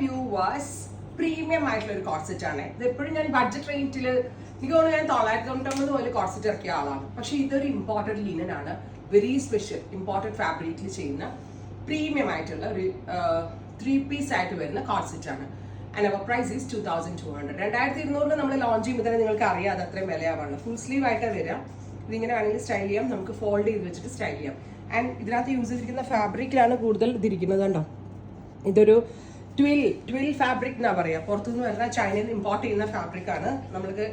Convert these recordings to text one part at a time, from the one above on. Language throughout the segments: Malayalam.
വ്യൂവേഴ്സ്, പ്രീമിയം ആയിട്ടുള്ള ഒരു കോർസെറ്റ് ആണ് ഇത്. എപ്പോഴും ഞാൻ ബഡ്ജറ്റ് റേറ്റിൽ എനിക്ക് തോന്നുന്നു ഞാൻ 999 മുതൽ കോർസെറ്റ് ഇറക്കിയ ആളാണ്. പക്ഷെ ഇതൊരു ഇമ്പോർട്ടൻറ്റ് ലിനൻ ആണ്, വെരി സ്പെഷ്യൽ ഇമ്പോർട്ടൻറ്റ് ഫാബ്രിക്കിൽ ചെയ്യുന്ന പ്രീമിയം ആയിട്ടുള്ള ഒരു 3 പീസ് ആയിട്ട് വരുന്ന കോർസെറ്റ് ആണ്. And our price is 2200. 2200 നമ്മൾ ലോഞ്ച് ചെയ്യുമ്പോൾ തന്നെ നിങ്ങൾക്ക് അറിയാം അത് അത്രയും വിലയാവാണ്. ഫുൾ സ്ലീവ് ആയിട്ട് വരാം. ഇതിങ്ങനെ വേണമെങ്കിൽ സ്റ്റൈൽ ചെയ്യാം, നമുക്ക് ഫോൾഡ് ചെയ്ത് വെച്ചിട്ട് സ്റ്റൈൽ ചെയ്യാം. ആൻഡ് ഇതിനകത്ത് യൂസ് ചെയ്തിരിക്കുന്ന ഫാബ്രിക്കിലാണ് കൂടുതൽ ഇതിരിക്കുന്നത് കണ്ടോ. ഇതൊരു ട്വിൽ ഫാബ്രിക് എന്നാ പറയാ. പുറത്തുനിന്ന് വരുന്ന ചൈനയിൽ നിന്ന് ഇമ്പോർട്ട് ചെയ്യുന്ന ഫാബ്രിക് ആണ്. നമ്മൾക്ക്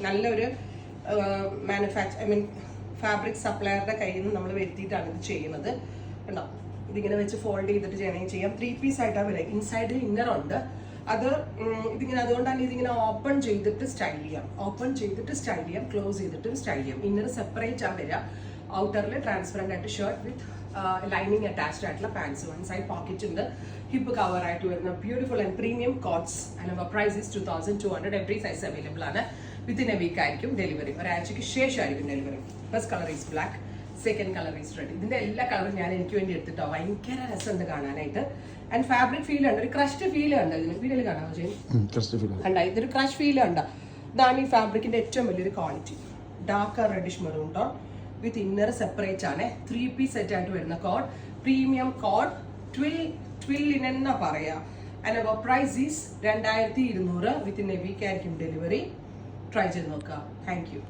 നല്ലൊരു ഫാബ്രിക് സപ്ലയറുടെ കയ്യിൽ നിന്ന് നമ്മൾ വരുത്തിയിട്ടാണ് ഇത് ചെയ്യുന്നത് കണ്ടോ. ഇതിങ്ങനെ വെച്ച് ഫോൾഡ് ചെയ്തിട്ട് ചെയ്യണമെങ്കിൽ ചെയ്യാം. 3 പീസ് ആയിട്ടാണ് വരിക. ഇൻസൈഡിൽ ഇന്നർ ഉണ്ട്. അത് ഇതിങ്ങനെ അതുകൊണ്ടാണ് ഇതിങ്ങനെ ഓപ്പൺ ചെയ്തിട്ട് സ്റ്റൈൽ ചെയ്യാം, ക്ലോസ് ചെയ്തിട്ട് സ്റ്റൈൽ ചെയ്യാം. ഇന്നർ സെപ്പറേറ്റ് ആണ് വരിക. ഔട്ടറിൽ ട്രാൻസ്പെറന്റ് ആയിട്ട് ഷർട്ട് വിത്ത് ലൈനിങ് അറ്റാച്ച്ഡ് ആയിട്ടുള്ള പാൻസ്. വൺ സൈഡ് പോക്കറ്റ് ഉണ്ട്. ഹിപ്പ് കവർ ആയിട്ട് വരുന്ന beautiful and premium coats. And our price is 2200. Every size available ആണ്. വിത്തിൻ എ വീക്ക് ആയിരിക്കും ഡെലിവറി. ഒരാഴ്ചയ്ക്ക് ശേഷമായിരിക്കും delivery. First colour is black, second colour is red. ഇതിന്റെ എല്ലാ കളറും ഞാൻ എനിക്ക് വേണ്ടി എടുത്തിട്ടോ. ഭയങ്കര രസമുണ്ട് കാണാനായിട്ട്. ആൻഡ് ഫാബ്രിക് ഫീൽ ഉണ്ട്, ഒരു ക്രഷ്ഡ് ഫീൽ ഉണ്ട്. ഇതിന് വീഡിയോയിൽ കാണാമോ ചെയ്യും? ഇതൊരു ക്രഷ് ഫീൽ ഉണ്ട്. ഇതാണ് ഈ ഫാബ്രിക്കിന്റെ ഏറ്റവും വലിയൊരു ക്വാളിറ്റി. Dark reddish maroon tone with inner separate ആണ്. 3 പീസ് സെറ്റ് ആയിട്ട് വരുന്ന co-ord, premium co-ord, twill linen എന്നാ പറയാ. And our price is 2200. Within a week ആയിരിക്കും ഡെലിവറി. ട്രൈ ചെയ്ത് നോക്കുക. Thank U.